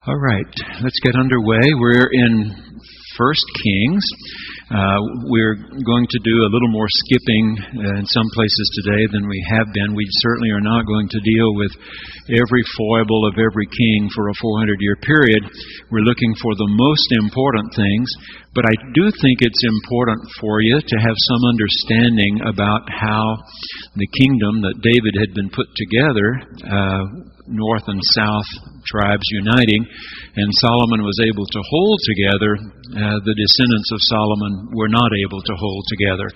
All right, let's get underway. We're in 1 Kings. We're going to do a little more skipping in some places today than we have been. We certainly are not going to deal with every foible of every king for a 400-year period. We're looking for the most important things, but I do think it's important for you to have some understanding about how the kingdom that David had been put together, north and south tribes uniting, and Solomon was able to hold together. The descendants of Solomon were not able to hold together.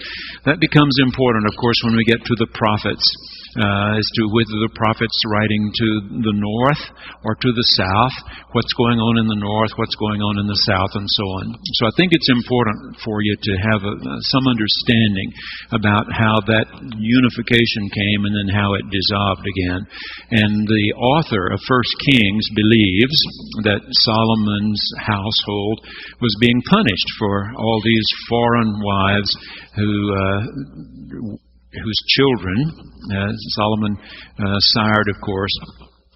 That becomes important, of course, when we get to the prophets, as to whether the prophets writing to the north or to the south, what's going on in the north, what's going on in the south, and so on. So I think it's important for you to have some understanding about how that unification came and then how it dissolved again. And the author of 1 Kings believes that Solomon's household was being punished for all these foreign wives whose children Solomon sired, of course,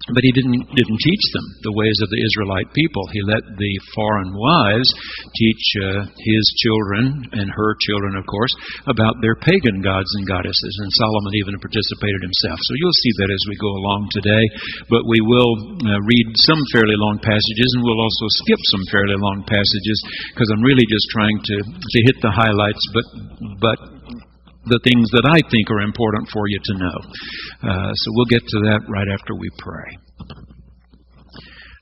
but he didn't teach them the ways of the Israelite people. He let the foreign wives teach his children and her children, of course, about their pagan gods and goddesses, and Solomon even participated himself. So you'll see that as we go along today, but we will read some fairly long passages, and we'll also skip some fairly long passages, because I'm really just trying to hit the highlights, but the things that I think are important for you to know. So we'll get to that right after we pray.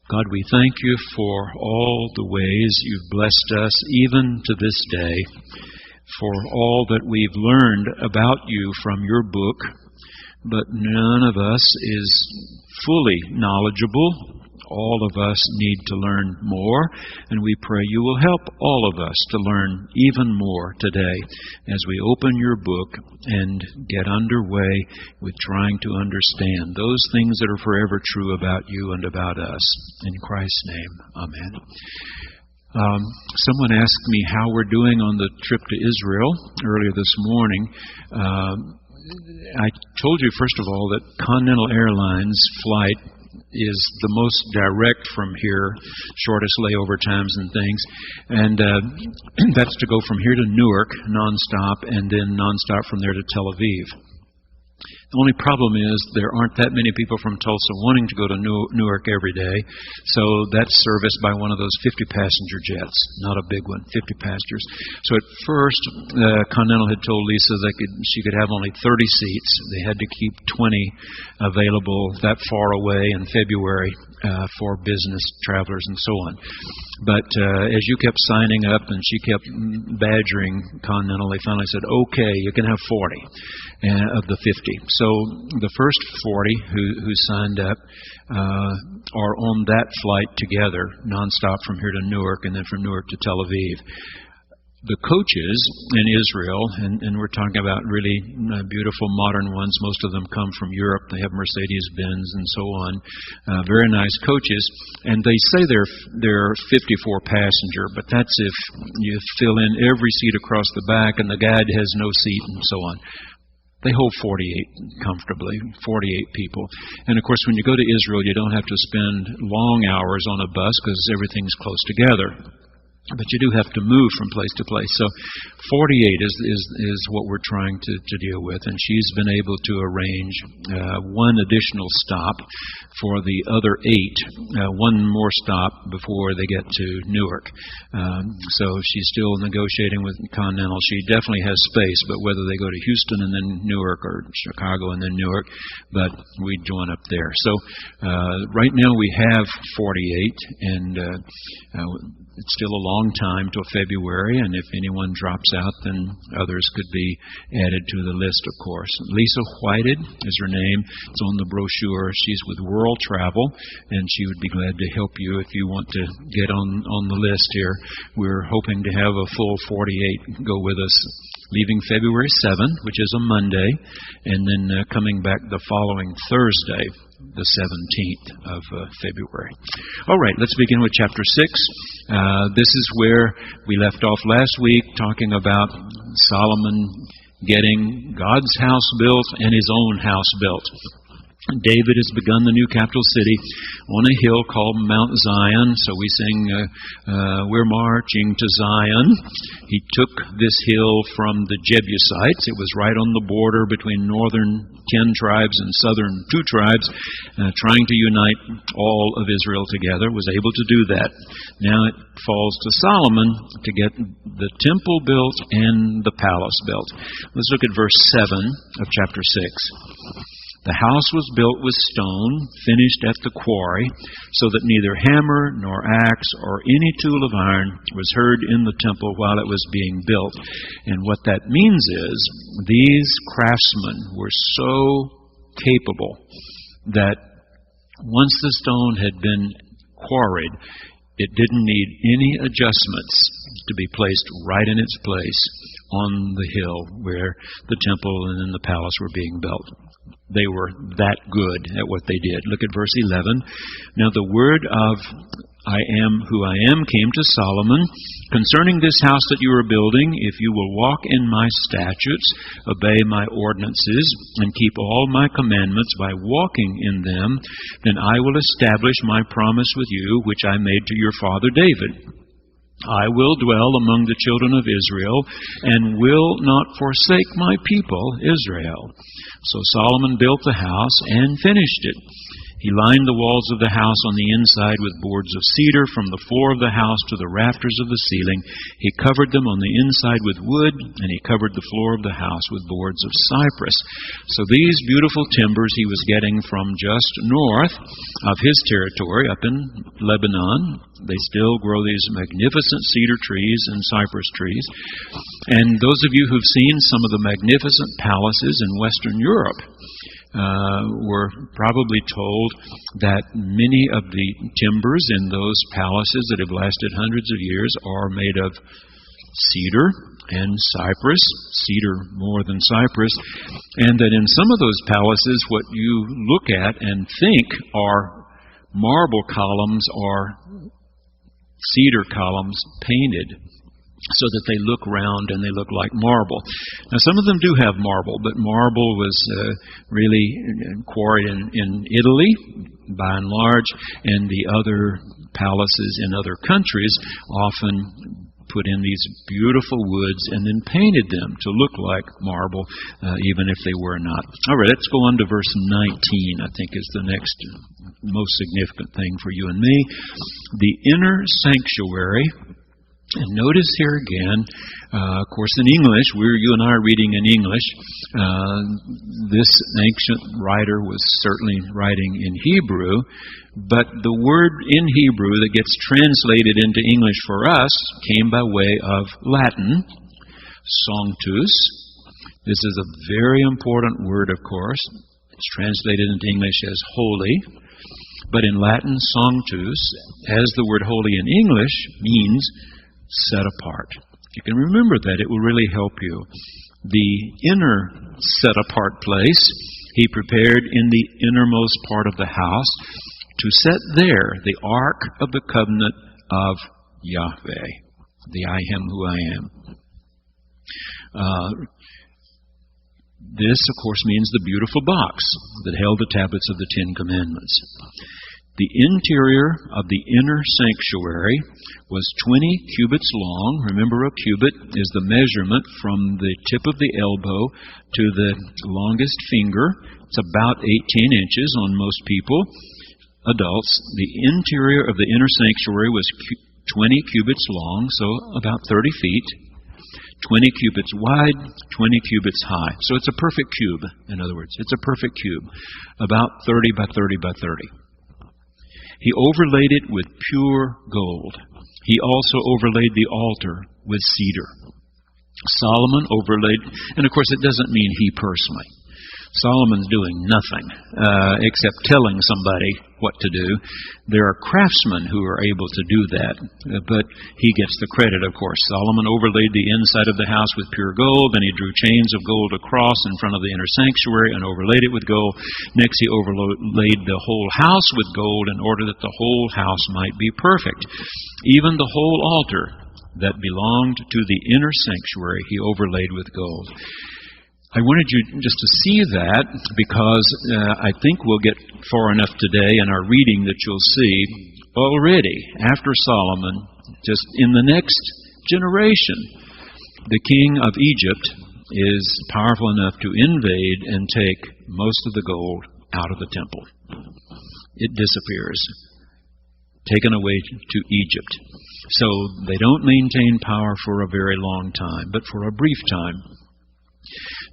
God, we thank you for all the ways you've blessed us, even to this day, for all that we've learned about you from your book, but none of us is fully knowledgeable. All of us need to learn more, and we pray you will help all of us to learn even more today as we open your book and get underway with trying to understand those things that are forever true about you and about us. In Christ's name, amen. Someone asked me how we're doing on the trip to Israel earlier this morning. I told you, first of all, that Continental Airlines flight is the most direct from here, shortest layover times and things, and that's to go from here to Newark nonstop, and then nonstop from there to Tel Aviv. The only problem is there aren't that many people from Tulsa wanting to go to Newark every day, so that's serviced by one of those 50-passenger jets, not a big one, 50 passengers. So at first, Continental had told Lisa that she could have only 30 seats. They had to keep 20 available that far away in February for business travelers and so on. But as you kept signing up and she kept badgering Continental, they finally said, okay, you can have 40 of the 50. So the first 40 who signed up are on that flight together, nonstop from here to Newark, and then from Newark to Tel Aviv. The coaches in Israel, and we're talking about really beautiful modern ones, most of them come from Europe. They have Mercedes-Benz and so on, very nice coaches, and they say they're 54 passenger, but that's if you fill in every seat across the back and the guide has no seat and so on. They hold 48 comfortably, 48 people. And of course, when you go to Israel, you don't have to spend long hours on a bus because everything's close together. But you do have to move from place to place. So 48 is what we're trying to deal with. And she's been able to arrange one additional stop for the other 8, one more stop before they get to Newark. So she's still negotiating with Continental. She definitely has space, but whether they go to Houston and then Newark or Chicago and then Newark, but we join up there. So right now we have 48, and it's still a long time till February, and if anyone drops out, then others could be added to the list, of course. Lisa Whited is her name. It's on the brochure. She's with World Travel, and she would be glad to help you if you want to get on the list here. We're hoping to have a full 48 go with us, leaving February 7, which is a Monday, and then coming back the following Thursday, the 17th of February. All right, let's begin with chapter 6. This is where we left off last week, talking about Solomon getting God's house built and his own house built. David has begun the new capital city on a hill called Mount Zion. So we sing, we're marching to Zion. He took this hill from the Jebusites. It was right on the border between northern 10 tribes and southern 2 tribes, trying to unite all of Israel together, was able to do that. Now it falls to Solomon to get the temple built and the palace built. Let's look at verse 7 of chapter 6. The house was built with stone, finished at the quarry, so that neither hammer nor axe or any tool of iron was heard in the temple while it was being built. And what that means is these craftsmen were so capable that once the stone had been quarried, it didn't need any adjustments to be placed right in its place on the hill where the temple and then the palace were being built. They were that good at what they did. Look at verse 11. Now the word of I am who I am came to Solomon concerning this house that you are building. If you will walk in my statutes, obey my ordinances, and keep all my commandments by walking in them, then I will establish my promise with you, which I made to your father David. I will dwell among the children of Israel and will not forsake my people Israel. So Solomon built the house and finished it. He lined the walls of the house on the inside with boards of cedar from the floor of the house to the rafters of the ceiling. He covered them on the inside with wood, and he covered the floor of the house with boards of cypress. So these beautiful timbers he was getting from just north of his territory, up in Lebanon. They still grow these magnificent cedar trees and cypress trees. And those of you who've seen some of the magnificent palaces in Western Europe, were probably told that many of the timbers in those palaces that have lasted hundreds of years are made of cedar and cypress, cedar more than cypress, and that in some of those palaces what you look at and think are marble columns are cedar columns painted so that they look round and they look like marble. Now, some of them do have marble, but marble was really quarried in Italy, by and large, and the other palaces in other countries often put in these beautiful woods and then painted them to look like marble, even if they were not. All right, let's go on to verse 19, I think is the next most significant thing for you and me. The inner sanctuary. And notice here again, of course in English, you and I are reading in English. This ancient writer was certainly writing in Hebrew, but the word in Hebrew that gets translated into English for us came by way of Latin, sanctus. This is a very important word, of course. It's translated into English as holy. But in Latin, sanctus, as the word holy in English, means set apart. You can remember that. It will really help you. The inner set apart place he prepared in the innermost part of the house to set there the ark of the covenant of Yahweh, the I am who I am. This, of course, means the beautiful box that held the tablets of the Ten Commandments. The interior of the inner sanctuary was 20 cubits long. Remember, a cubit is the measurement from the tip of the elbow to the longest finger. It's about 18 inches on most people, adults. The interior of the inner sanctuary was 20 cubits long, so about 30 feet. 20 cubits wide, 20 cubits high. So it's a perfect cube, in other words. It's a perfect cube, about 30 by 30 by 30. He overlaid it with pure gold. He also overlaid the altar with cedar. Solomon overlaid, and of course it doesn't mean he personally. Solomon's doing nothing except telling somebody what to do. There are craftsmen who are able to do that, but he gets the credit, of course. Solomon overlaid the inside of the house with pure gold, and he drew chains of gold across in front of the inner sanctuary and overlaid it with gold. Next, he overlaid the whole house with gold in order that the whole house might be perfect. Even the whole altar that belonged to the inner sanctuary he overlaid with gold. I wanted you just to see that because I think we'll get far enough today in our reading that you'll see already, after Solomon, just in the next generation, the king of Egypt is powerful enough to invade and take most of the gold out of the temple. It disappears, taken away to Egypt. So they don't maintain power for a very long time, but for a brief time.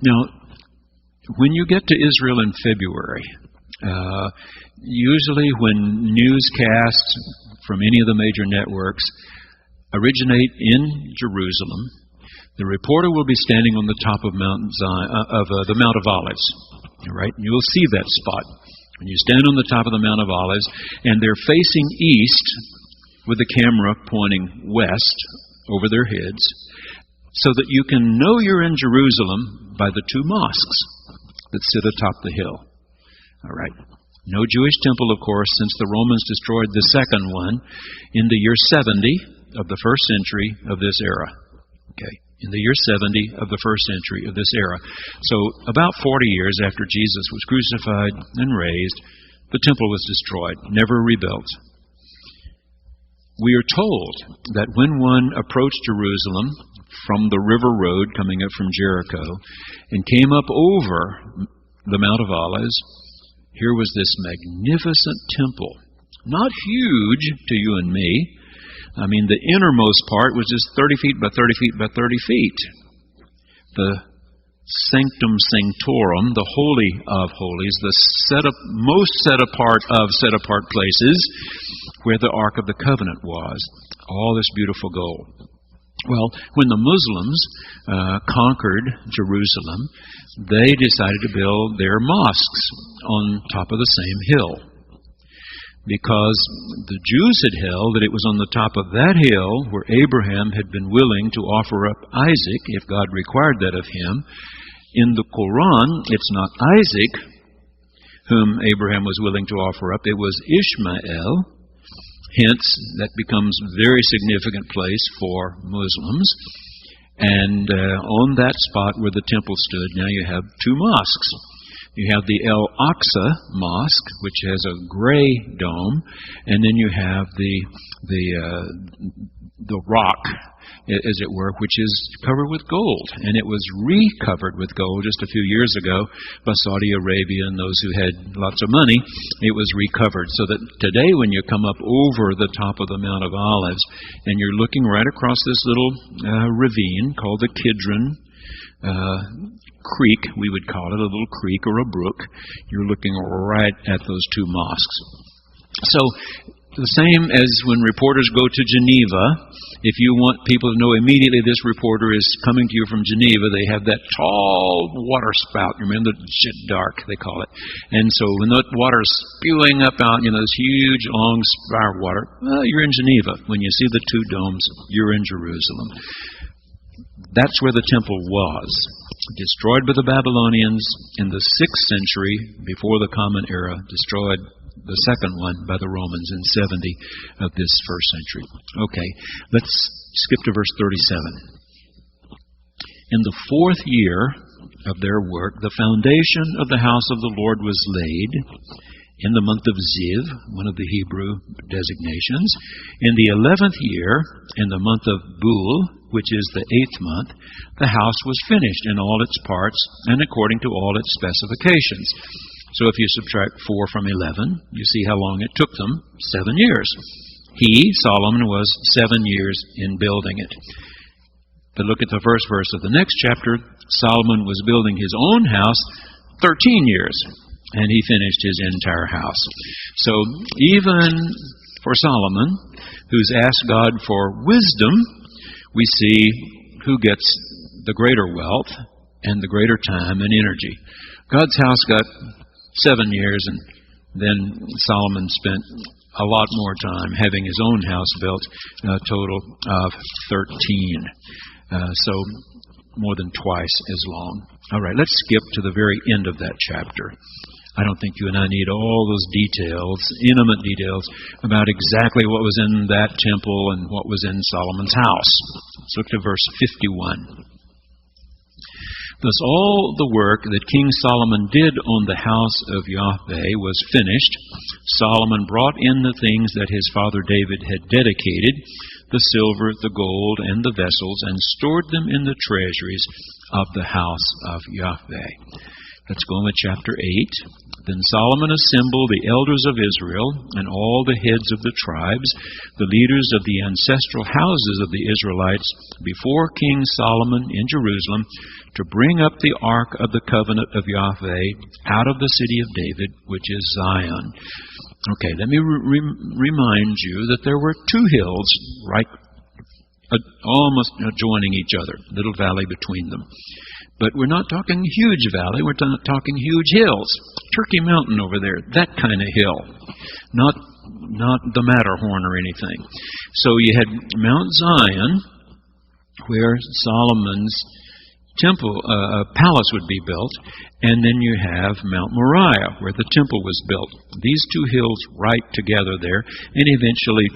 Now, when you get to Israel in February, usually when newscasts from any of the major networks originate in Jerusalem, the reporter will be standing on the top of the Mount of Olives. All right, and you'll see that spot. When you stand on the top of the Mount of Olives, and they're facing east with the camera pointing west over their heads, so that you can know you're in Jerusalem by the two mosques that sit atop the hill. All right. No Jewish temple, of course, since the Romans destroyed the second one in the year 70 of the first century of this era. Okay. In the year 70 of the first century of this era. So about 40 years after Jesus was crucified and raised, the temple was destroyed, never rebuilt. We are told that when one approached Jerusalem from the river road coming up from Jericho and came up over the Mount of Olives, here was this magnificent temple. Not huge to you and me. I mean, the innermost part was just 30 feet by 30 feet by 30 feet. The Sanctum Sanctorum, the Holy of Holies, the most set apart places where the Ark of the Covenant was. All this beautiful gold. Well, when the Muslims conquered Jerusalem, they decided to build their mosques on top of the same hill. Because the Jews had held that it was on the top of that hill where Abraham had been willing to offer up Isaac, if God required that of him. In the Quran, it's not Isaac whom Abraham was willing to offer up, it was Ishmael. Hence, that becomes a very significant place for Muslims. And on that spot where the temple stood, now you have two mosques. You have the Al-Aqsa Mosque, which has a gray dome, and then you have the rock, as it were, which is covered with gold. And it was recovered with gold just a few years ago by Saudi Arabia and those who had lots of money. It was recovered. So that today when you come up over the top of the Mount of Olives and you're looking right across this little ravine called the Kidron Creek, we would call it, a little creek or a brook, you're looking right at those two mosques. So the same as when reporters go to Geneva, if you want people to know immediately this reporter is coming to you from Geneva, they have that tall water spout. Remember, the jet dark, they call it. And so when that water's spewing up out, this huge, long spout of water, well, you're in Geneva. When you see the two domes, you're in Jerusalem. That's where the temple was. Destroyed by the Babylonians in the 6th century, before the Common Era, destroyed the second one by the Romans in 70 of this first century. Okay, let's skip to verse 37. In the 4th year of their work, the foundation of the house of the Lord was laid in the month of Ziv, one of the Hebrew designations. In the 11th year, in the month of Bul, which is the 8th month, the house was finished in all its parts and according to all its specifications. So if you subtract 4 from 11, you see how long it took them, 7 years. He, Solomon, was 7 years in building it. But look at the first verse of the next chapter. Solomon was building his own house 13 years, and he finished his entire house. So even for Solomon, who's asked God for wisdom, we see who gets the greater wealth and the greater time and energy. God's house got 7 years, and then Solomon spent a lot more time having his own house built, a total of 13. So more than twice as long. All right, let's skip to the very end of that chapter. I don't think you and I need all those details, intimate details, about exactly what was in that temple and what was in Solomon's house. Let's look to verse 51. Thus all the work that King Solomon did on the house of Yahweh was finished. Solomon brought in the things that his father David had dedicated, the silver, the gold, and the vessels, and stored them in the treasuries of the house of Yahweh. Let's go on with chapter 8. Then Solomon assembled the elders of Israel and all the heads of the tribes, the leaders of the ancestral houses of the Israelites, before King Solomon in Jerusalem, to bring up the ark of the covenant of Yahweh out of the city of David, which is Zion. Okay, let me remind you that there were two hills right almost joining each other, little valley between them. But we're not talking huge valley, we're not talking huge hills. Turkey Mountain over there, that kind of hill. Not the Matterhorn or anything. So you had Mount Zion, where Solomon's temple, palace would be built, and then you have Mount Moriah, where the temple was built. These two hills right together there, and eventually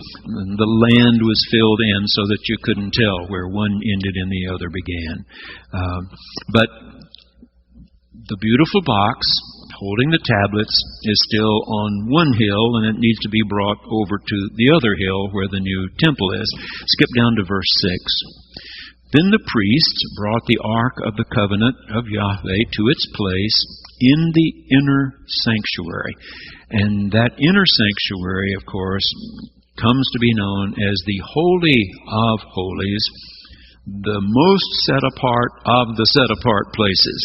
the land was filled in so that you couldn't tell where one ended and the other began. But the beautiful box holding the tablets is still on one hill, and it needs to be brought over to the other hill where the new temple is. Skip down to verse 6. Then the priests brought the ark of the covenant of Yahweh to its place in the inner sanctuary. And that inner sanctuary, of course, comes to be known as the Holy of Holies, the most set apart of the set apart places.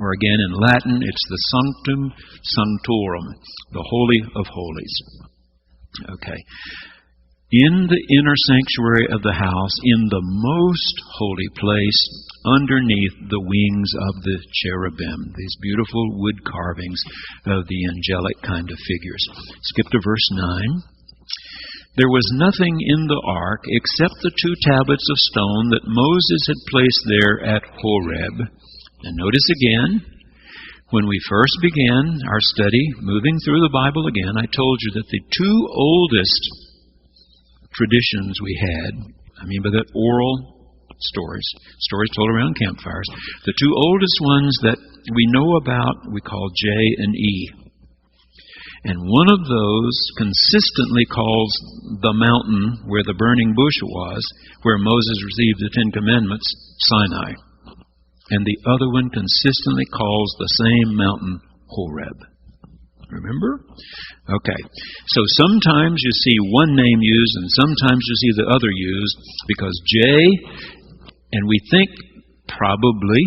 Or again, in Latin, it's the Sanctum Sanctorum, the Holy of Holies. Okay. In the inner sanctuary of the house, in the most holy place, underneath the wings of the cherubim, these beautiful wood carvings of the angelic kind of figures. Skip to verse 9. There was nothing in the ark except the two tablets of stone that Moses had placed there at Horeb. And notice again, when we first began our study, moving through the Bible again, I told you that the two oldest traditions we had, by that oral stories told around campfires, the two oldest ones that we know about we call J and E. And one of those consistently calls the mountain where the burning bush was, where Moses received the Ten Commandments, Sinai. And the other one consistently calls the same mountain Horeb. Remember? Okay. So sometimes you see one name used and sometimes you see the other used because J, and we think probably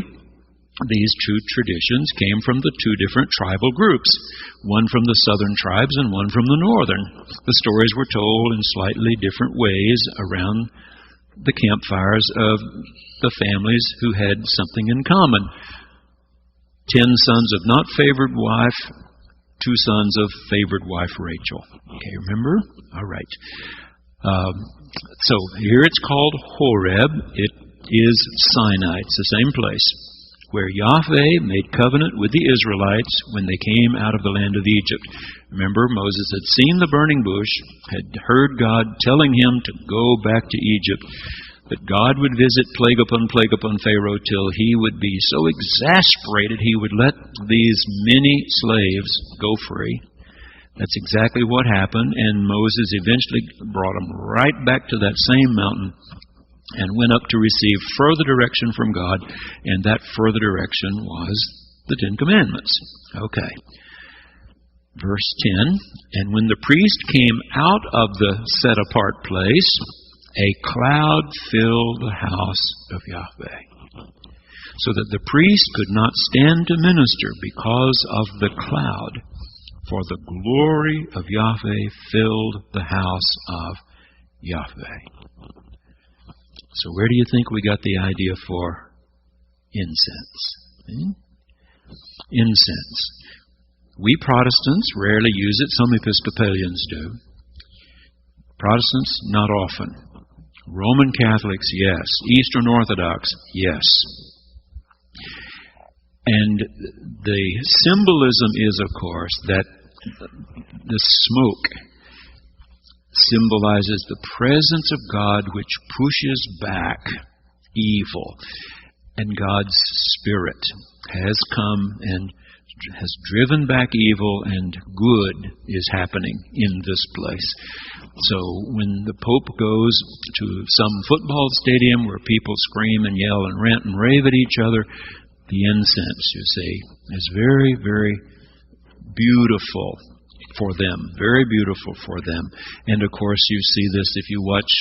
these two traditions came from the two different tribal groups, one from the southern tribes and one from the northern. The stories were told in slightly different ways around the campfires of the families who had something in common. 10 sons of not favored wife, 2 sons of favored wife Rachel. Okay, remember? All right. So here it's called Horeb. It is Sinai. It's the same place where Yahweh made covenant with the Israelites when they came out of the land of Egypt. Remember, Moses had seen the burning bush, had heard God telling him to go back to Egypt, that God would visit plague upon Pharaoh till he would be so exasperated he would let these many slaves go free. That's exactly what happened, and Moses eventually brought them right back to that same mountain and went up to receive further direction from God, and that further direction was the Ten Commandments. Okay. Verse 10, and when the priest came out of the set-apart place, a cloud filled the house of Yahweh, so that the priest could not stand to minister because of the cloud, for the glory of Yahweh filled the house of Yahweh. So where do you think we got the idea for incense? Incense. We Protestants rarely use it. Some Episcopalians do. Protestants, not often. Roman Catholics, yes. Eastern Orthodox, yes. And the symbolism is, of course, that the smoke symbolizes the presence of God which pushes back evil. And God's Spirit has come and has driven back evil, and good is happening in this place. So when the Pope goes to some football stadium where people scream and yell and rant and rave at each other, the incense, you see, is very, very beautiful for them. Very beautiful for them. And of course you see this if you watch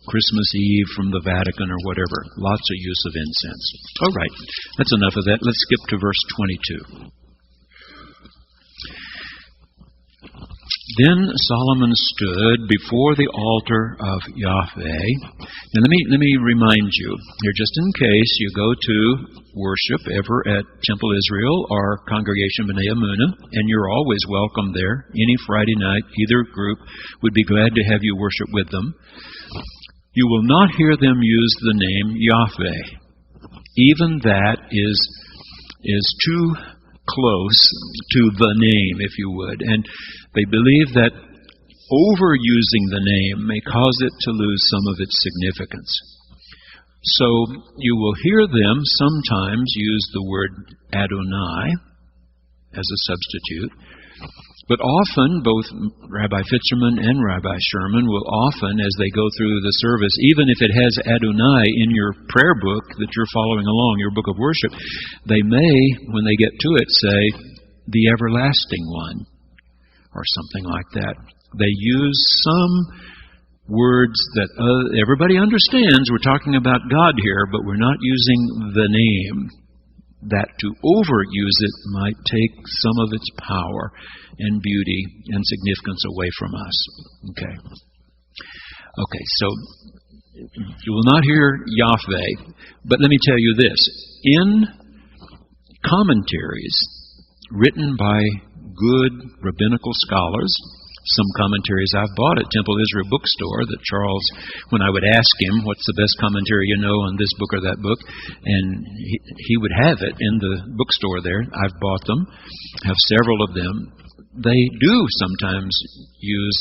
Christmas Eve from the Vatican or whatever. Lots of use of incense. All right, that's enough of that. Let's skip to verse 22. Then Solomon stood before the altar of Yahweh. Now let me remind you, here just in case you go to worship ever at Temple Israel or Congregation B'nai Amunah, and you're always welcome there. Any Friday night, either group would be glad to have you worship with them. You will not hear them use the name Yahweh. Even that is too close to the name, if you would. And they believe that overusing the name may cause it to lose some of its significance. So you will hear them sometimes use the word Adonai as a substitute. But often, both Rabbi Fitzgerman and Rabbi Sherman will often, as they go through the service, even if it has Adonai in your prayer book that you're following along, your book of worship, they may, when they get to it, say, the everlasting one, or something like that. They use some words that everybody understands. We're talking about God here, but we're not using the name. That to overuse it might take some of its power and beauty and significance away from us. Okay, so you will not hear Yahweh, but let me tell you this. In commentaries written by good rabbinical scholars, some commentaries I've bought at Temple Israel Bookstore that Charles, when I would ask him, what's the best commentary you know on this book or that book, and he would have it in the bookstore there. I've bought them, have several of them. They do sometimes use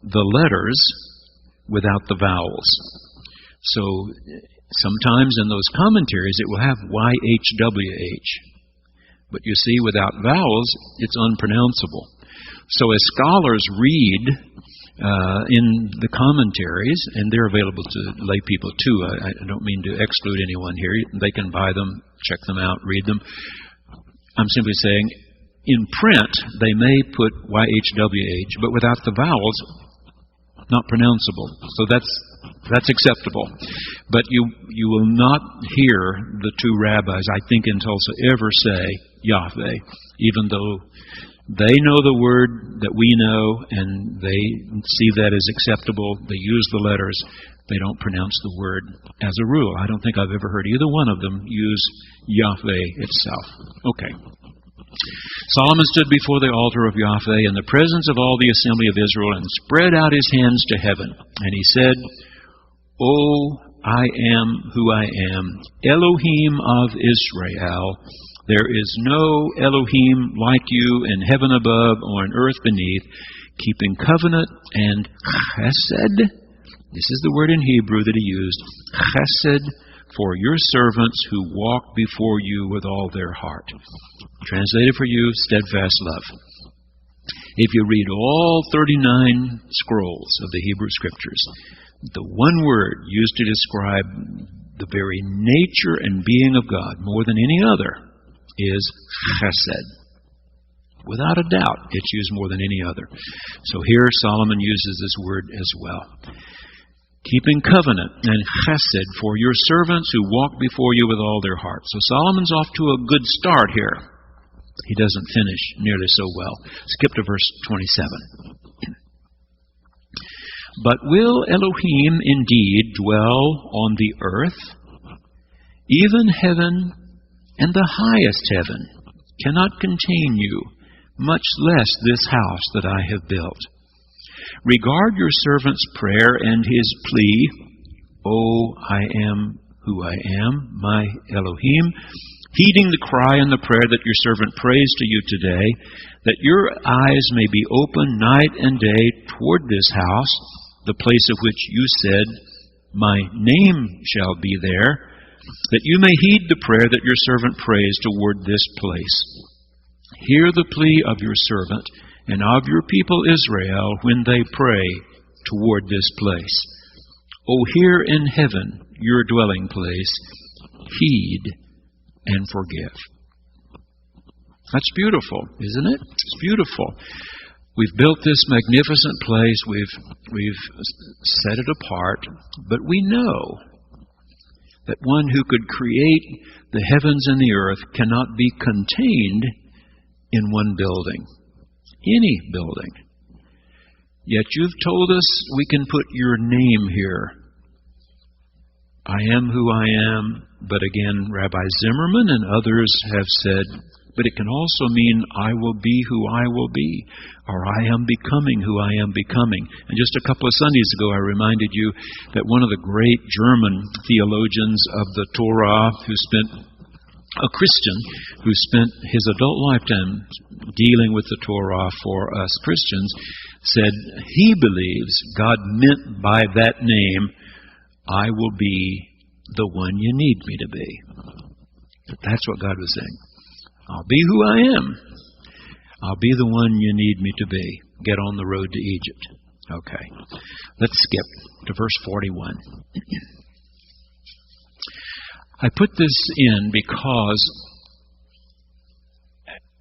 the letters without the vowels. So sometimes in those commentaries it will have YHWH. But you see, without vowels, it's unpronounceable. So as scholars read in the commentaries, and they're available to lay people too, I don't mean to exclude anyone here. They can buy them, check them out, read them. I'm simply saying, in print, they may put YHWH, but without the vowels, not pronounceable. So that's acceptable. But you will not hear the two rabbis, I think, in Tulsa ever say Yahweh, even though they know the word that we know, and they see that as acceptable. They use the letters. They don't pronounce the word as a rule. I don't think I've ever heard either one of them use Yahweh itself. Okay. Solomon stood before the altar of Yahweh in the presence of all the assembly of Israel and spread out his hands to heaven. And he said, O I am who I am, Elohim of Israel. There is no Elohim like you in heaven above or in earth beneath, keeping covenant and chesed. This is the word in Hebrew that he used. Chesed for your servants who walk before you with all their heart. Translated for you, steadfast love. If you read all 39 scrolls of the Hebrew Scriptures, the one word used to describe the very nature and being of God more than any other is chesed. Without a doubt, it's used more than any other. So here Solomon uses this word as well. Keeping covenant and chesed for your servants who walk before you with all their heart. So Solomon's off to a good start here. He doesn't finish nearly so well. Skip to verse 27. But will Elohim indeed dwell on the earth? Even heaven and the highest heaven cannot contain you, much less this house that I have built. Regard your servant's prayer and his plea, O I am who I am, my Elohim, heeding the cry and the prayer that your servant prays to you today, that your eyes may be open night and day toward this house, the place of which you said, my name shall be there, that you may heed the prayer that your servant prays toward this place. Hear the plea of your servant and of your people Israel when they pray toward this place. O hear in heaven your dwelling place, heed and forgive. That's beautiful, isn't it? It's beautiful. We've built this magnificent place. We've set it apart, but we know that one who could create the heavens and the earth cannot be contained in one building, any building. Yet you've told us we can put your name here. I am who I am, but again, Rabbi Zimmerman and others have said, but it can also mean I will be who I will be, or I am becoming who I am becoming. And just a couple of Sundays ago, I reminded you that one of the great German theologians of the Torah, a Christian who spent his adult lifetime dealing with the Torah for us Christians, said he believes God meant by that name, I will be the one you need me to be. That's what God was saying. I'll be who I am. I'll be the one you need me to be. Get on the road to Egypt. Okay. Let's skip to verse 41. I put this in because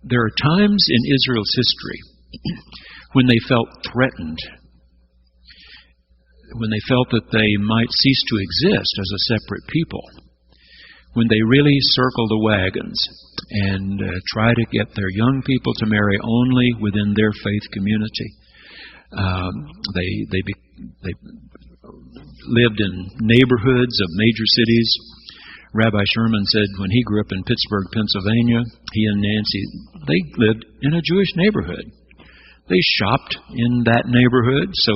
there are times in Israel's history when they felt threatened, when they felt that they might cease to exist as a separate people, when they really circle the wagons and try to get their young people to marry only within their faith community. They lived in neighborhoods of major cities. Rabbi Sherman said when he grew up in Pittsburgh, Pennsylvania, he and Nancy, they lived in a Jewish neighborhood. They shopped in that neighborhood, so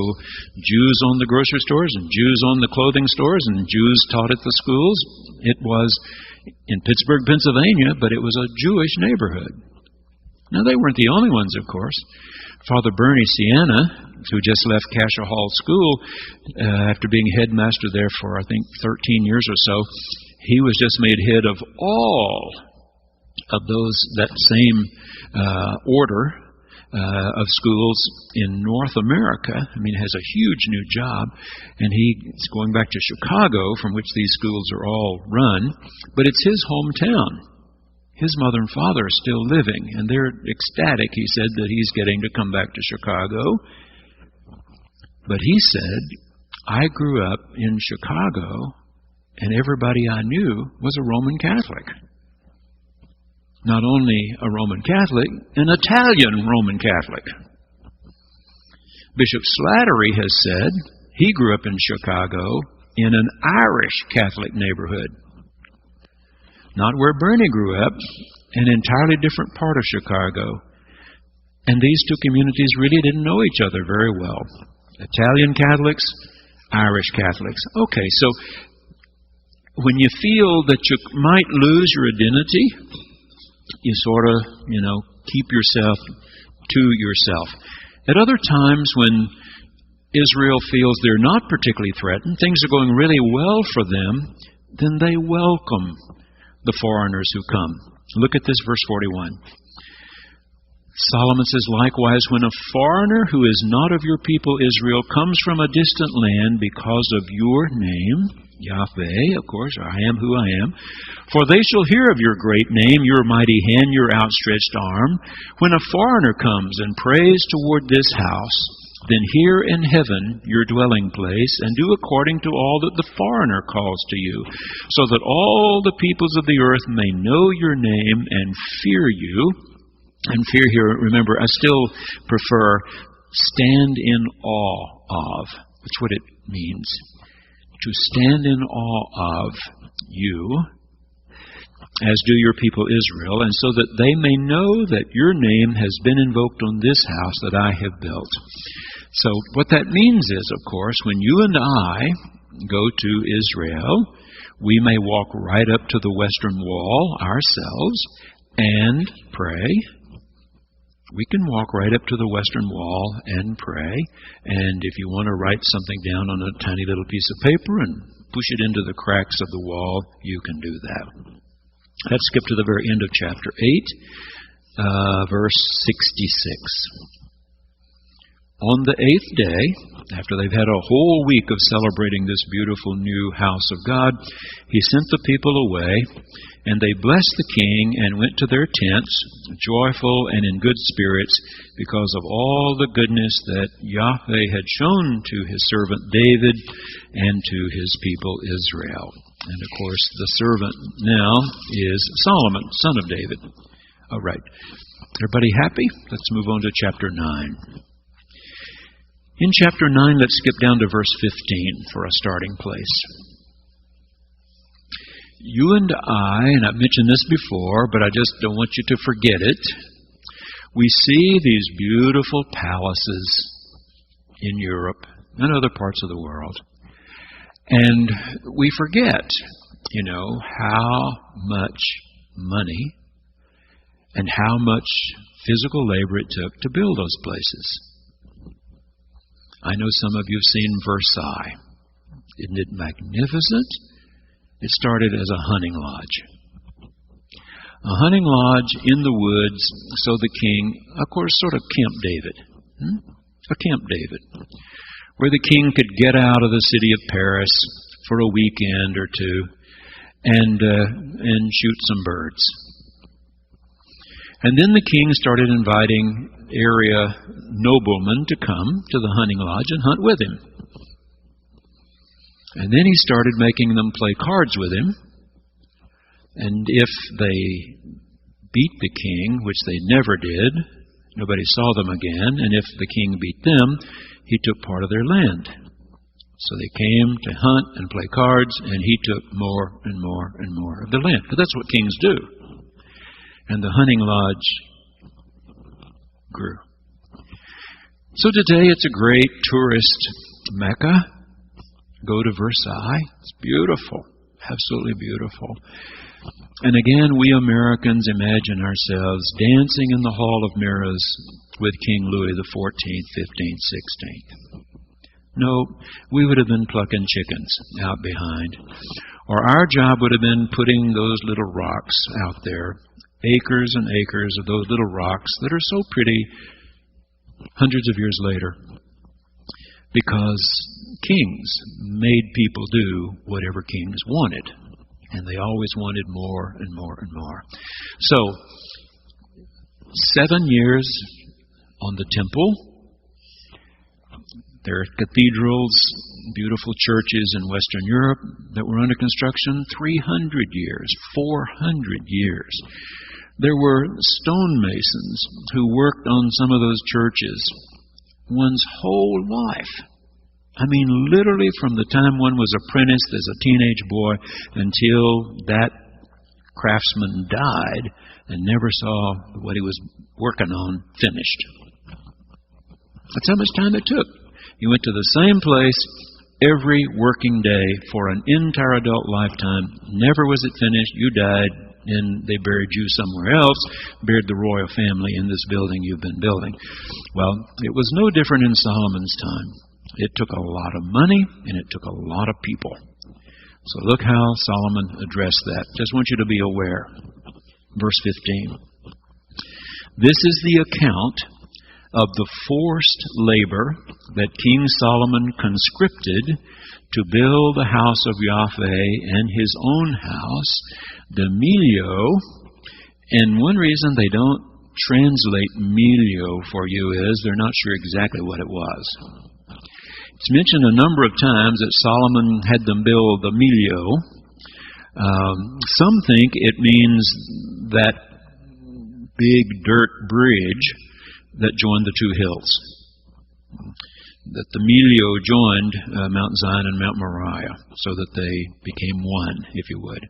Jews owned the grocery stores and Jews owned the clothing stores and Jews taught at the schools. It was in Pittsburgh, Pennsylvania, but it was a Jewish neighborhood. Now, they weren't the only ones, of course. Father Bernie Sienna, who just left Casher Hall School after being headmaster there for, I think, 13 years or so, he was just made head of all of that same order of schools in North America. I mean, has a huge new job, and he's going back to Chicago, from which these schools are all run, but it's his hometown. His mother and father are still living, and they're ecstatic, he said, that he's getting to come back to Chicago. But he said, I grew up in Chicago, and everybody I knew was a Roman Catholic. Not only a Roman Catholic, an Italian Roman Catholic. Bishop Slattery has said he grew up in Chicago in an Irish Catholic neighborhood. Not where Bernie grew up, an entirely different part of Chicago. And these two communities really didn't know each other very well. Italian Catholics, Irish Catholics. Okay, so when you feel that you might lose your identity, you sort of, keep yourself to yourself. At other times when Israel feels they're not particularly threatened, things are going really well for them, then they welcome the foreigners who come. Look at this, verse 41. Solomon says, likewise, when a foreigner who is not of your people Israel comes from a distant land because of your name, Yahweh, of course, I am who I am, for they shall hear of your great name, your mighty hand, your outstretched arm. When a foreigner comes and prays toward this house, then hear in heaven your dwelling place, and do according to all that the foreigner calls to you, so that all the peoples of the earth may know your name and fear you. And fear here, remember, I still prefer stand in awe of. That's what it means. To stand in awe of you, as do your people Israel, and so that they may know that your name has been invoked on this house that I have built. So what that means is, of course, when you and I go to Israel, we may walk right up to the Western Wall ourselves and pray. We can walk right up to the Western Wall and pray. And if you want to write something down on a tiny little piece of paper and push it into the cracks of the wall, you can do that. Let's skip to the very end of chapter 8, verse 66. On the 8th day, after they've had a whole week of celebrating this beautiful new house of God, he sent the people away, and they blessed the king and went to their tents, joyful and in good spirits, because of all the goodness that Yahweh had shown to his servant David and to his people Israel. And of course, the servant now is Solomon, son of David. All right. Everybody happy? Let's move on to chapter 9. In chapter 9, let's skip down to verse 15 for a starting place. You and I, and I've mentioned this before, but I just don't want you to forget it, we see these beautiful palaces in Europe and other parts of the world. And we forget, how much money and how much physical labor it took to build those places. I know some of you have seen Versailles. Isn't it magnificent? It started as a hunting lodge. A hunting lodge in the woods, so the king, of course, sort of Camp David. A Camp David, where the king could get out of the city of Paris for a weekend or two and shoot some birds. And then the king started inviting area noblemen to come to the hunting lodge and hunt with him. And then he started making them play cards with him. And if they beat the king, which they never did, nobody saw them again. And if the king beat them, he took part of their land. So they came to hunt and play cards, and he took more and more and more of the land. But that's what kings do. And the hunting lodge grew. So today it's a great tourist mecca. Go to Versailles. It's beautiful. Absolutely beautiful. And again, we Americans imagine ourselves dancing in the Hall of Mirrors with King Louis XIV, XV, XVI. No, we would have been plucking chickens out behind. Or our job would have been putting those little rocks out there, acres and acres of those little rocks that are so pretty hundreds of years later. Because kings made people do whatever kings wanted. And they always wanted more and more and more. So, 7 years on the temple. There are cathedrals, beautiful churches in Western Europe that were under construction 300 years, 400 years. There were stonemasons who worked on some of those churches one's whole life. I mean, literally from the time one was apprenticed as a teenage boy until that craftsman died and never saw what he was working on finished. That's how much time it took. You went to the same place every working day for an entire adult lifetime. Never was it finished. You died, and they buried you somewhere else, buried the royal family in this building you've been building. Well, it was no different in Solomon's time. It took a lot of money, and it took a lot of people. So look how Solomon addressed that. Just want you to be aware. Verse 15. This is the account of the forced labor that King Solomon conscripted to build the house of Yahweh and his own house, the milio. And one reason they don't translate milio for you is they're not sure exactly what it was. It's mentioned a number of times that Solomon had them build the milio. Some think it means that big dirt bridge that joined the two hills. That the milio joined Mount Zion and Mount Moriah so that they became one, if you would.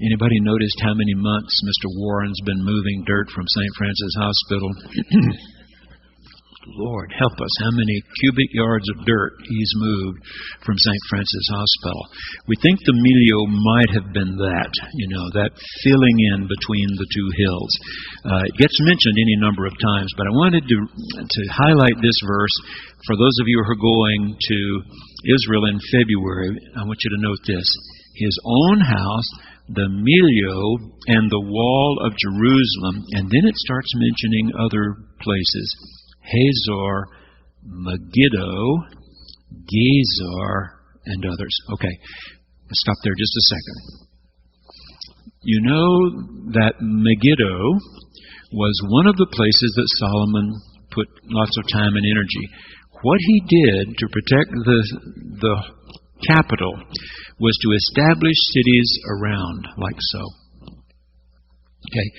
Anybody noticed how many months Mr. Warren's been moving dirt from St. Francis Hospital? Lord, help us. How many cubic yards of dirt he's moved from St. Francis Hospital. We think the Milio might have been that, that filling in between the two hills. It gets mentioned any number of times, but I wanted to highlight this verse. For those of you who are going to Israel in February, I want you to note this. His own house, the Milio, and the wall of Jerusalem. And then it starts mentioning other places. Hazor, Megiddo, Gezer, and others. Okay, let's stop there just a second. You know that Megiddo was one of the places that Solomon put lots of time and energy. What he did to protect the capital was to establish cities around, like so. Okay.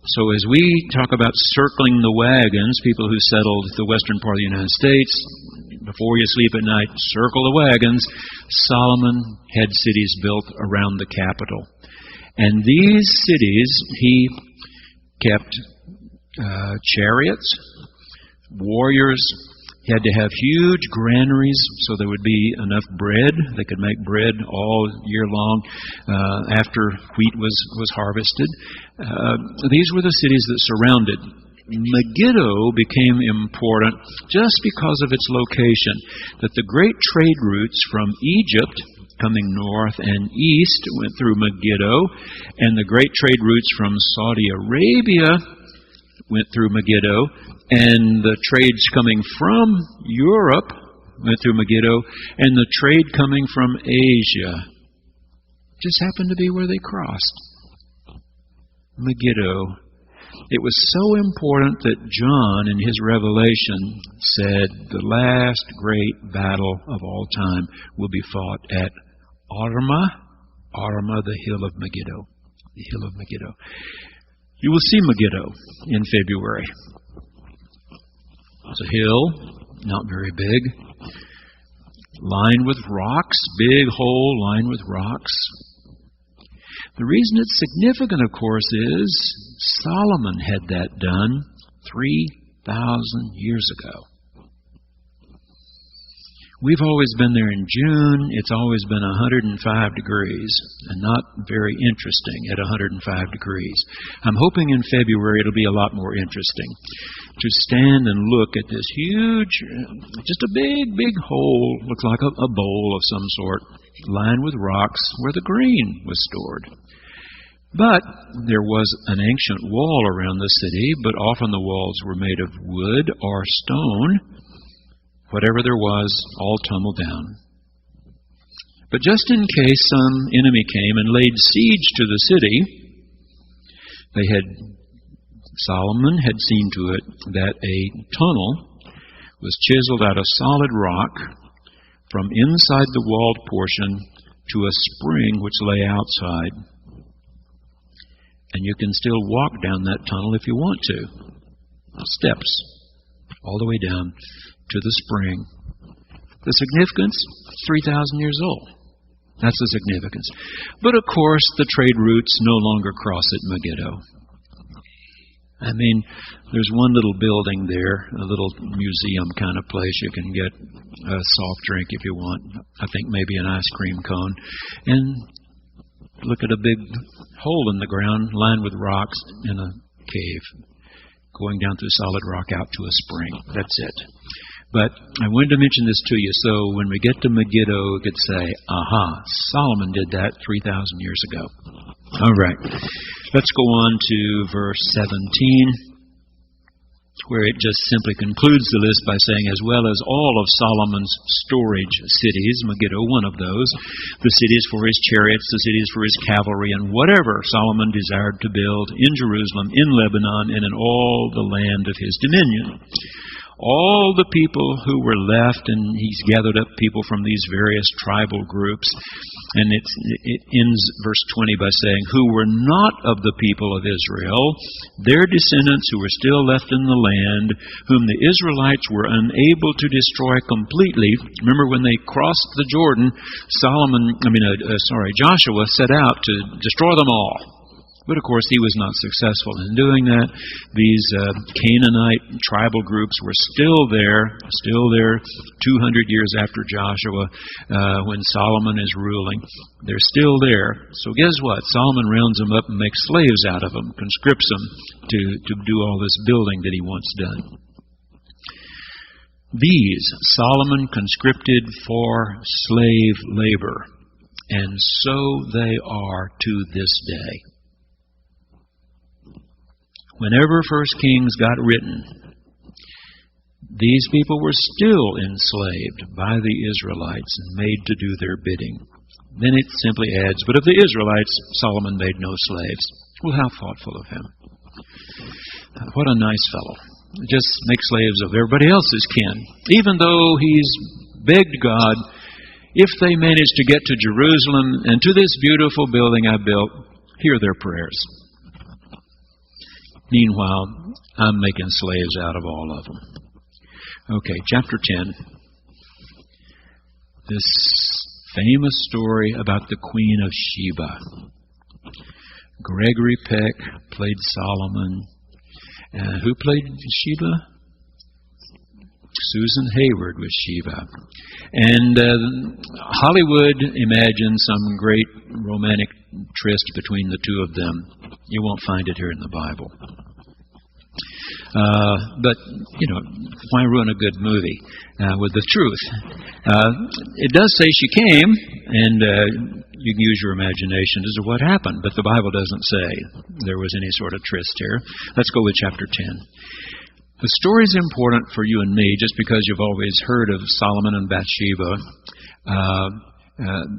So as we talk about circling the wagons, people who settled the western part of the United States, before you sleep at night, circle the wagons. Solomon had cities built around the capital. And these cities, he kept chariots, warriors. He had to have huge granaries so there would be enough bread. They could make bread all year long after wheat was harvested. These were the cities that surrounded. Megiddo became important just because of its location, that the great trade routes from Egypt coming north and east went through Megiddo, and the great trade routes from Saudi Arabia went through Megiddo, and the trades coming from Europe went through Megiddo, and the trade coming from Asia just happened to be where they crossed. Megiddo. It was so important that John, in his Revelation, said the last great battle of all time will be fought at Arma, the hill of Megiddo. The hill of Megiddo. You will see Megiddo in February. It's a hill, not very big, lined with rocks, big hole lined with rocks. The reason it's significant, of course, is Solomon had that done 3,000 years ago. We've always been there in June. It's always been 105 degrees, and not very interesting at 105 degrees. I'm hoping in February it'll be a lot more interesting to stand and look at this huge, just a big hole, looks like a bowl of some sort, lined with rocks where the grain was stored. But there was an ancient wall around the city, but often the walls were made of wood or stone. Whatever there was, all tumbled down. But just in case some enemy came and laid siege to the city, Solomon had seen to it that a tunnel was chiseled out of solid rock from inside the walled portion to a spring which lay outside. And you can still walk down that tunnel if you want to. Steps all the way down to the spring. The significance, 3,000 years old. That's the significance. But of course, the trade routes no longer cross at Megiddo. I mean, there's one little building there, a little museum kind of place. You can get a soft drink if you want. I think maybe an ice cream cone. And look at a big hole in the ground lined with rocks in a cave, going down through solid rock out to a spring. That's it. But I wanted to mention this to you, so when we get to Megiddo, we could say, aha, Solomon did that 3,000 years ago. All right. Let's go on to verse 17, where it just simply concludes the list by saying, as well as all of Solomon's storage cities, Megiddo, one of those, the cities for his chariots, the cities for his cavalry, and whatever Solomon desired to build in Jerusalem, in Lebanon, and in all the land of his dominion. All the people who were left, and he's gathered up people from these various tribal groups, and it ends verse 20 by saying, who were not of the people of Israel, their descendants who were still left in the land, whom the Israelites were unable to destroy completely. Remember when they crossed the Jordan, Joshua set out to destroy them all. But of course, he was not successful in doing that. These Canaanite tribal groups were still there 200 years after Joshua, when Solomon is ruling. They're still there. So guess what? Solomon rounds them up and makes slaves out of them, conscripts them to do all this building that he wants done. These Solomon conscripted for slave labor, and so they are to this day. Whenever 1 Kings got written, these people were still enslaved by the Israelites and made to do their bidding. Then it simply adds, but of the Israelites, Solomon made no slaves. Well, how thoughtful of him. What a nice fellow. Just make slaves of everybody else's kin. Even though he's begged God, if they manage to get to Jerusalem and to this beautiful building I built, hear their prayers. Meanwhile, I'm making slaves out of all of them. Okay, chapter 10. This famous story about the Queen of Sheba. Gregory Peck played Solomon. Who played Sheba? Susan Hayward was Sheba. And Hollywood imagined some great romantic tryst between the two of them. You won't find it here in the Bible. But, why ruin a good movie with the truth? It does say she came, and you can use your imagination as to what happened, but the Bible doesn't say there was any sort of tryst here. Let's go with chapter 10. The story is important for you and me just because you've always heard of Solomon and Bathsheba,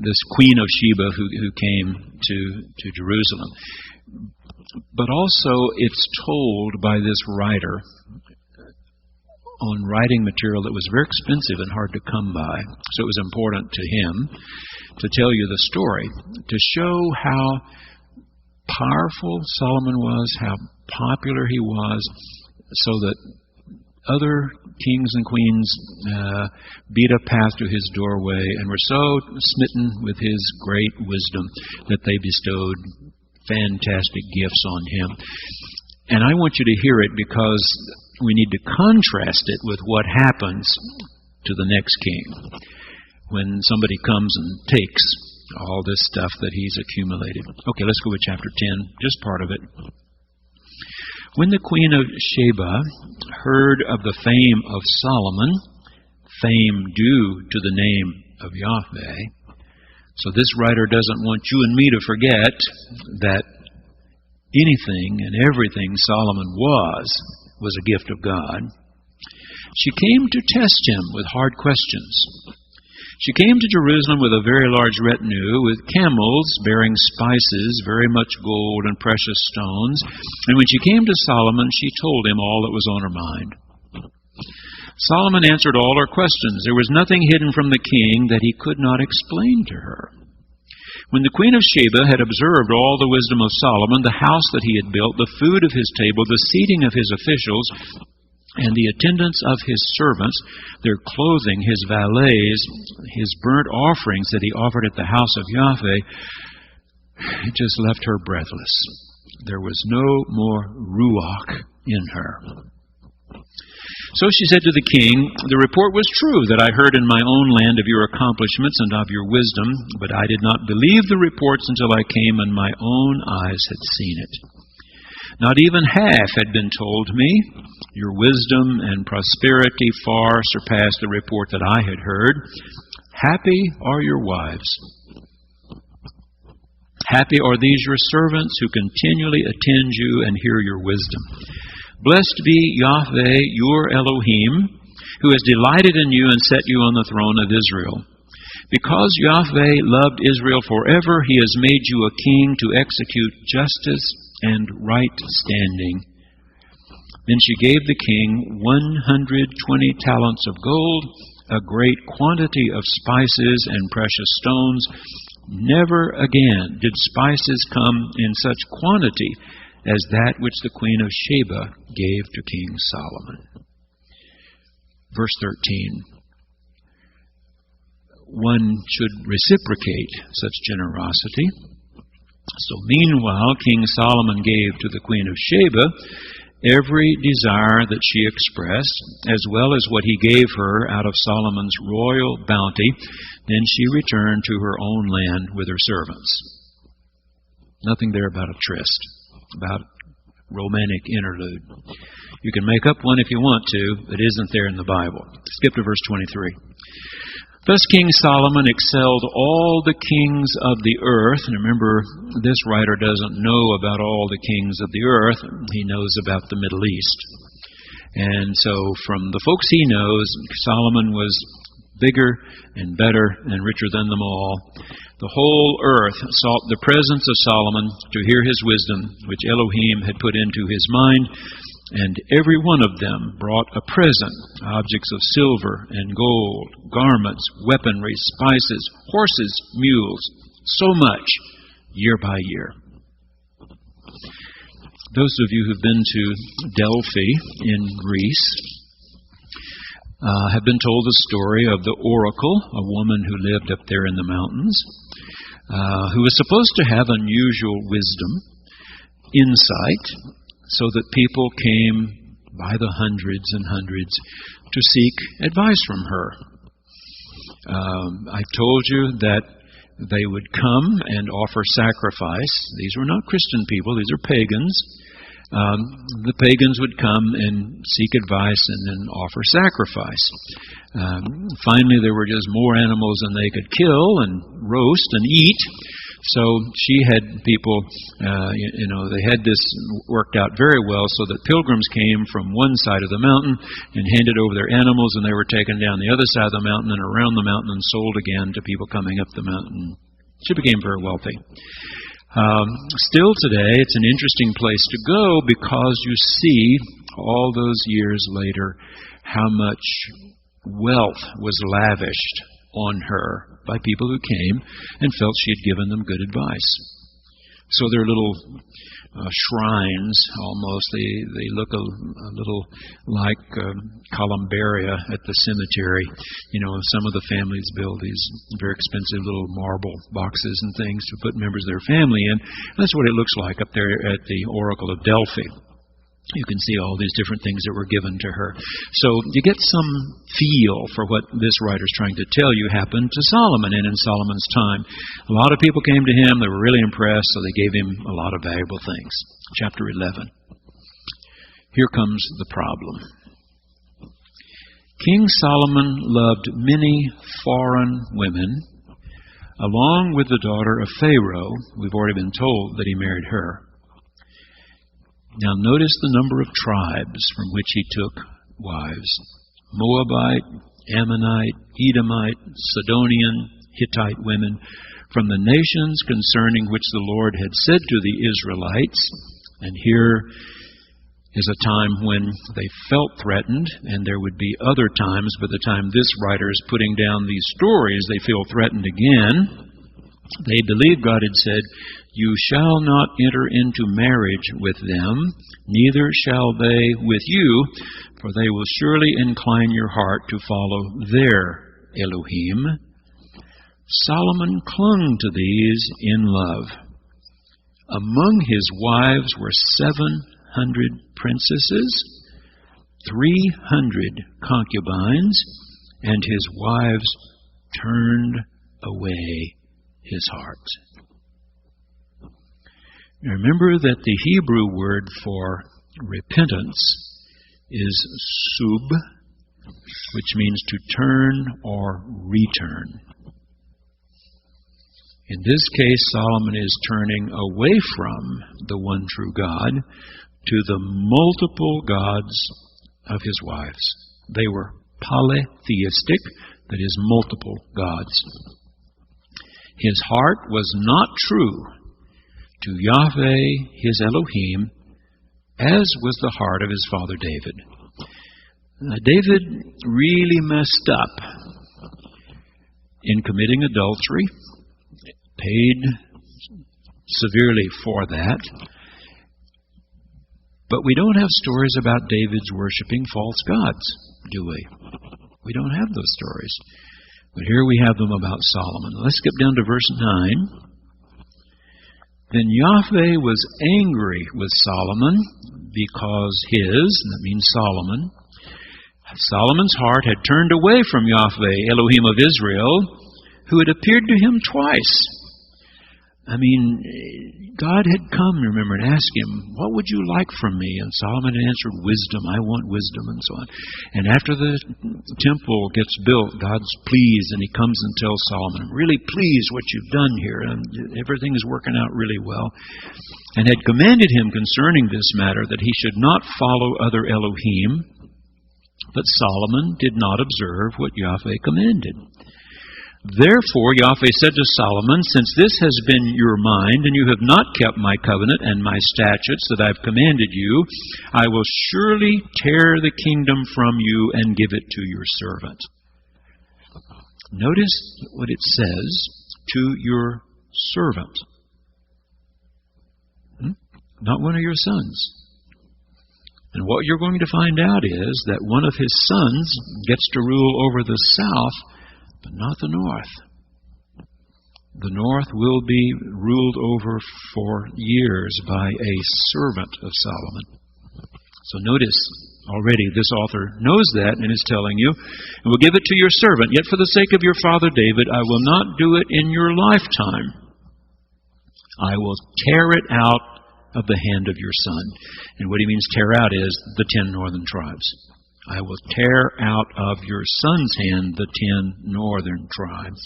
this Queen of Sheba who came to Jerusalem. But also it's told by this writer on writing material that was very expensive and hard to come by. So it was important to him to tell you the story, to show how powerful Solomon was, how popular he was, so that other kings and queens beat a path to his doorway and were so smitten with his great wisdom that they bestowed fantastic gifts on him. And I want you to hear it because we need to contrast it with what happens to the next king when somebody comes and takes all this stuff that he's accumulated. Okay, let's go with chapter 10, just part of it. When the Queen of Sheba heard of the fame of Solomon, fame due to the name of Yahweh. So this writer doesn't want you and me to forget that anything and everything Solomon was a gift of God. She came to test him with hard questions. She came to Jerusalem with a very large retinue, with camels bearing spices, very much gold and precious stones. And when she came to Solomon, she told him all that was on her mind. Solomon answered all her questions. There was nothing hidden from the king that he could not explain to her. When the Queen of Sheba had observed all the wisdom of Solomon, the house that he had built, the food of his table, the seating of his officials, and the attendance of his servants, their clothing, his valets, his burnt offerings that he offered at the house of Yahweh, it just left her breathless. There was no more ruach in her. So she said to the king, "The report was true that I heard in my own land of your accomplishments and of your wisdom, but I did not believe the reports until I came and my own eyes had seen it. Not even half had been told me. Your wisdom and prosperity far surpassed the report that I had heard. Happy are your wives. Happy are these your servants who continually attend you and hear your wisdom. Blessed be Yahweh, your Elohim, who has delighted in you and set you on the throne of Israel. Because Yahweh loved Israel forever, he has made you a king to execute justice and right standing." Then she gave the king 120 talents of gold, a great quantity of spices and precious stones. Never again did spices come in such quantity as that which the Queen of Sheba gave to King Solomon. Verse 13. One should reciprocate such generosity. So meanwhile, King Solomon gave to the Queen of Sheba every desire that she expressed, as well as what he gave her out of Solomon's royal bounty. Then she returned to her own land with her servants. Nothing there about a tryst, about romantic interlude. You can make up one if you want to. It isn't there in the Bible. Skip to verse 23. Thus King Solomon excelled all the kings of the earth. And remember, this writer doesn't know about all the kings of the earth. He knows about the Middle East. And so from the folks he knows, Solomon was bigger and better and richer than them all. The whole earth sought the presence of Solomon to hear his wisdom, which Elohim had put into his mind. And every one of them brought a present, objects of silver and gold, garments, weaponry, spices, horses, mules, so much, year by year. Those of you who've been to Delphi in Greece have been told the story of the oracle, a woman who lived up there in the mountains, who was supposed to have unusual wisdom, insight, so that people came by the hundreds and hundreds to seek advice from her. I've told you that they would come and offer sacrifice. These were not Christian people, these are pagans. The pagans would come and seek advice and then offer sacrifice. Finally, there were just more animals than they could kill and roast and eat. So she had people, they had this worked out very well so that pilgrims came from one side of the mountain and handed over their animals, and they were taken down the other side of the mountain and around the mountain and sold again to people coming up the mountain. She became very wealthy. Still today, it's an interesting place to go because you see, all those years later, how much wealth was lavished on her by people who came and felt she had given them good advice. So they're little shrines, almost. They look a little like columbaria at the cemetery. Some of the families build these very expensive little marble boxes and things to put members of their family in. And that's what it looks like up there at the Oracle of Delphi. You can see all these different things that were given to her. So you get some feel for what this writer is trying to tell you happened to Solomon and in Solomon's time. A lot of people came to him. They were really impressed, so they gave him a lot of valuable things. Chapter 11. Here comes the problem. King Solomon loved many foreign women, along with the daughter of Pharaoh. We've already been told that he married her. Now notice the number of tribes from which he took wives. Moabite, Ammonite, Edomite, Sidonian, Hittite women, from the nations concerning which the Lord had said to the Israelites. And here is a time when they felt threatened, and there would be other times by the time this writer is putting down these stories, they feel threatened again. They believe God had said, "You shall not enter into marriage with them, neither shall they with you, for they will surely incline your heart to follow their Elohim." Solomon clung to these in love. Among his wives were 700 princesses, 300 concubines, and his wives turned away his heart. Now remember that the Hebrew word for repentance is sub, which means to turn or return. In this case, Solomon is turning away from the one true God to the multiple gods of his wives. They were polytheistic, that is, multiple gods. His heart was not true to Yahweh, his Elohim, as was the heart of his father David. David really messed up in committing adultery, paid severely for that. But we don't have stories about David's worshiping false gods, do we? We don't have those stories. But here we have them about Solomon. Let's skip down to verse 9. Then Yahweh was angry with Solomon because that means Solomon's heart had turned away from Yahweh, Elohim of Israel, who had appeared to him twice. I mean, God had come, remember, and asked him, what would you like from me? And Solomon had answered, wisdom. I want wisdom, and so on. And after the temple gets built, God's pleased, and he comes and tells Solomon, I'm really pleased what you've done here, and everything is working out really well. And had commanded him concerning this matter that he should not follow other Elohim, but Solomon did not observe what Yahweh commanded. Therefore Yahweh said to Solomon, since this has been your mind, and you have not kept my covenant and my statutes that I have commanded you, I will surely tear the kingdom from you and give it to your servant. Notice what it says, to your servant. Not one of your sons. And what you're going to find out is that one of his sons gets to rule over the south, but not the north. The north will be ruled over for years by a servant of Solomon. So notice already this author knows that and is telling you, and will give it to your servant, yet for the sake of your father David, I will not do it in your lifetime. I will tear it out of the hand of your son. And what he means tear out is the 10 northern tribes. I will tear out of your son's hand the 10 northern tribes.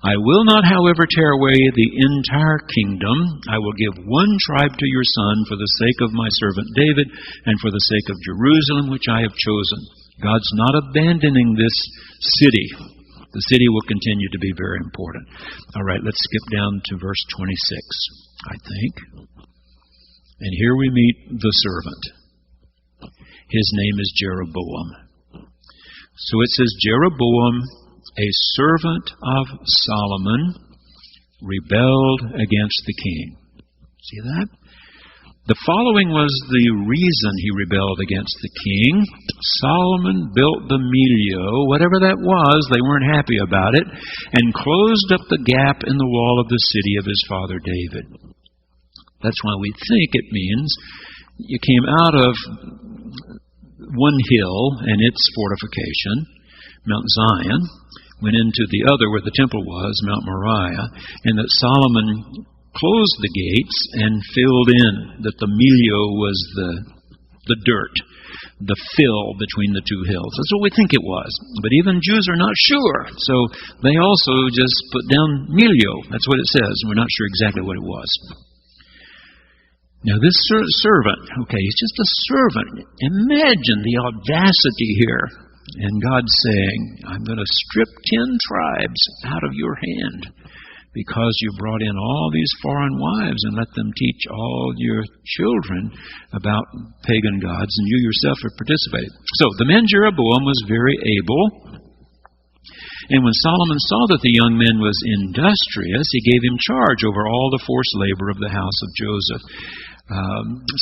I will not, however, tear away the entire kingdom. I will give one tribe to your son for the sake of my servant David and for the sake of Jerusalem, which I have chosen. God's not abandoning this city. The city will continue to be very important. All right, let's skip down to verse 26, I think. And here we meet the servant. His name is Jeroboam. So it says, Jeroboam, a servant of Solomon, rebelled against the king. See that? The following was the reason he rebelled against the king. Solomon built the Milio, whatever that was, they weren't happy about it, and closed up the gap in the wall of the city of his father David. That's why we think it means you came out of one hill and its fortification, Mount Zion, went into the other where the temple was, Mount Moriah, and that Solomon closed the gates and filled in, that the Milio was the dirt, the fill between the two hills. That's what we think it was. But even Jews are not sure, so they also just put down Milio. That's what it says. We're not sure exactly what it was. Now this servant, he's just a servant. Imagine the audacity here. And God saying, I'm going to strip 10 tribes out of your hand because you brought in all these foreign wives and let them teach all your children about pagan gods, and you yourself have participated. So the man Jeroboam was very able. And when Solomon saw that the young man was industrious, he gave him charge over all the forced labor of the house of Joseph.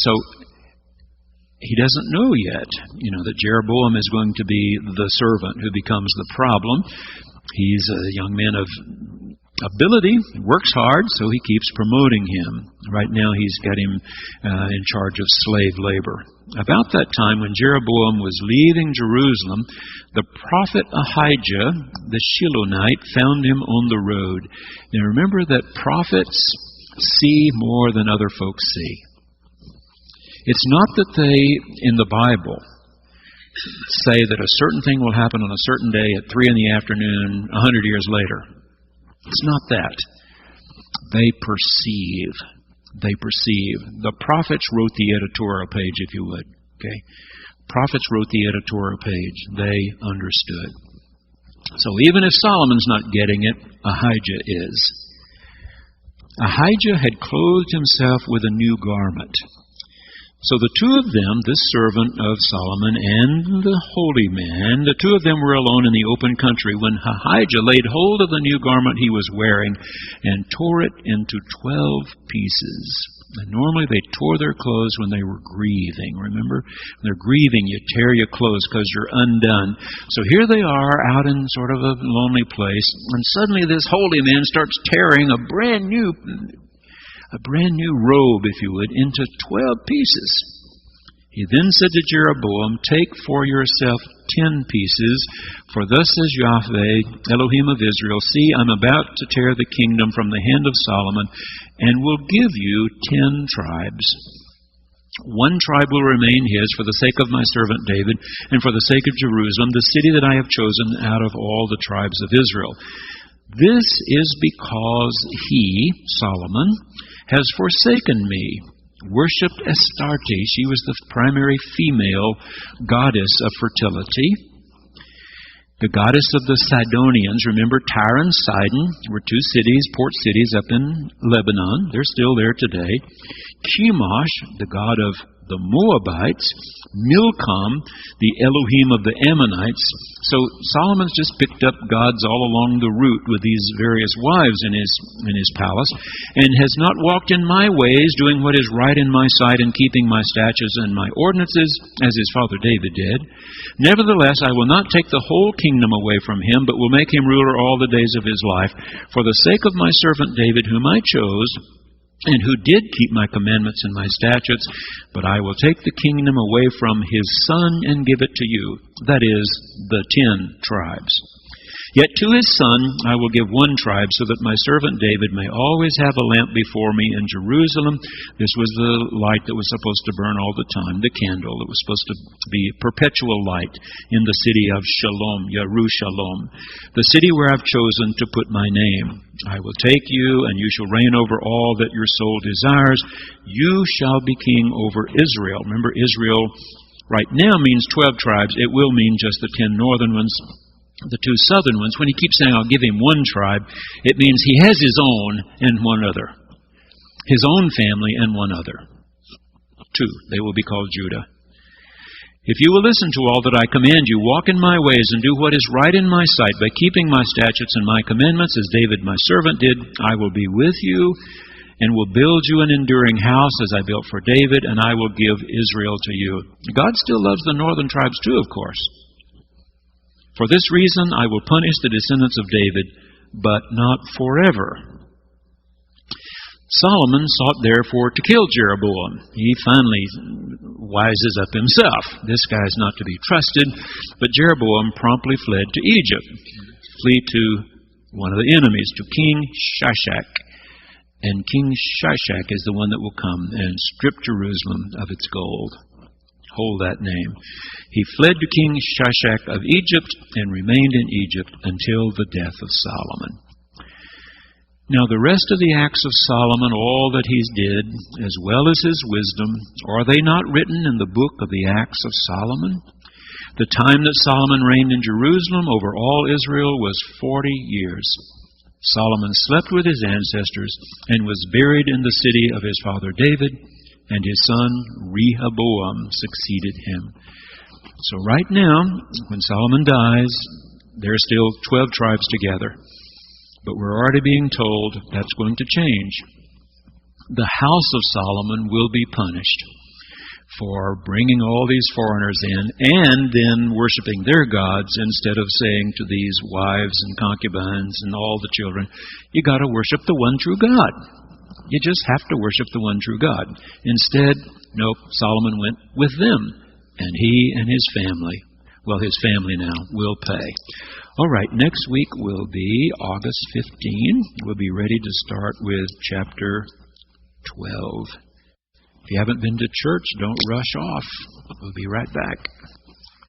So he doesn't know yet, that Jeroboam is going to be the servant who becomes the problem. He's a young man of ability, works hard, so he keeps promoting him. Right now he's got him in charge of slave labor. About that time, when Jeroboam was leaving Jerusalem, the prophet Ahijah, the Shilonite, found him on the road. Now remember that prophets see more than other folks see. It's not that they, in the Bible, say that a certain thing will happen on a certain day at 3 in the afternoon 100 years later. It's not that. They perceive. They perceive. The prophets wrote the editorial page, if you would. Okay? Prophets wrote the editorial page. They understood. So even if Solomon's not getting it, Ahijah is. Ahijah had clothed himself with a new garment. So the two of them, this servant of Solomon and the holy man, the two of them were alone in the open country when Ahijah laid hold of the new garment he was wearing and tore it into 12 pieces. And normally they tore their clothes when they were grieving. Remember? When they're grieving, you tear your clothes because you're undone. So here they are out in sort of a lonely place, and suddenly this holy man starts tearing a brand new a brand new robe, if you would, into 12 pieces. He then said to Jeroboam, take for yourself 10 pieces, for thus says Yahweh, Elohim of Israel, see, I'm about to tear the kingdom from the hand of Solomon, and will give you 10 tribes. One tribe will remain his for the sake of my servant David, and for the sake of Jerusalem, the city that I have chosen out of all the tribes of Israel. This is because he, Solomon, has forsaken me, worshipped Astarte. She was the primary female goddess of fertility. The goddess of the Sidonians, remember Tyre and Sidon were two cities, port cities up in Lebanon. They're still there today. Chemosh, the god of the Moabites. Milcom, the Elohim of the Ammonites. So Solomon's just picked up gods all along the route with these various wives in his palace, and has not walked in my ways, doing what is right in my sight and keeping my statutes and my ordinances, as his father David did. Nevertheless, I will not take the whole kingdom away from him, but will make him ruler all the days of his life, for the sake of my servant David, whom I chose, and who did keep my commandments and my statutes. But I will take the kingdom away from his son and give it to you, that is, the 10 tribes. Yet to his son I will give one tribe, so that my servant David may always have a lamp before me in Jerusalem. This was the light that was supposed to burn all the time, the candle that was supposed to be perpetual light in the city of Shalom, Yerushalom, the city where I've chosen to put my name. I will take you, and you shall reign over all that your soul desires. You shall be king over Israel. Remember, Israel right now means 12 tribes. It will mean just the 10 northern ones. The 2 southern ones, when he keeps saying, I'll give him one tribe, it means he has his own and one other. His own family and one other. 2. They will be called Judah. If you will listen to all that I command you, walk in my ways, and do what is right in my sight, by keeping my statutes and my commandments, as David my servant did, I will be with you, and will build you an enduring house, as I built for David, and I will give Israel to you. God still loves the northern tribes too, of course. For this reason I will punish the descendants of David, but not forever. Solomon sought therefore to kill Jeroboam. He finally wises up himself. This guy's not to be trusted, but Jeroboam promptly fled to Egypt. Flee to one of the enemies, to King Shishak. And King Shishak is the one that will come and strip Jerusalem of its gold. Hold that name. He fled to King Shishak of Egypt and remained in Egypt until the death of Solomon. Now the rest of the acts of Solomon, all that he did, as well as his wisdom, are they not written in the book of the acts of Solomon? The time that Solomon reigned in Jerusalem over all Israel was 40 years. Solomon slept with his ancestors and was buried in the city of his father David, and his son Rehoboam succeeded him. So right now, when Solomon dies, there are still 12 tribes together. But we're already being told that's going to change. The house of Solomon will be punished for bringing all these foreigners in and then worshiping their gods instead of saying to these wives and concubines and all the children, you got to worship the one true God. You just have to worship the one true God. Instead, nope, Solomon went with them, and he and his family, well, his family now, will pay. All right, next week will be August 15. We'll be ready to start with chapter 12. If you haven't been to church, don't rush off. We'll be right back.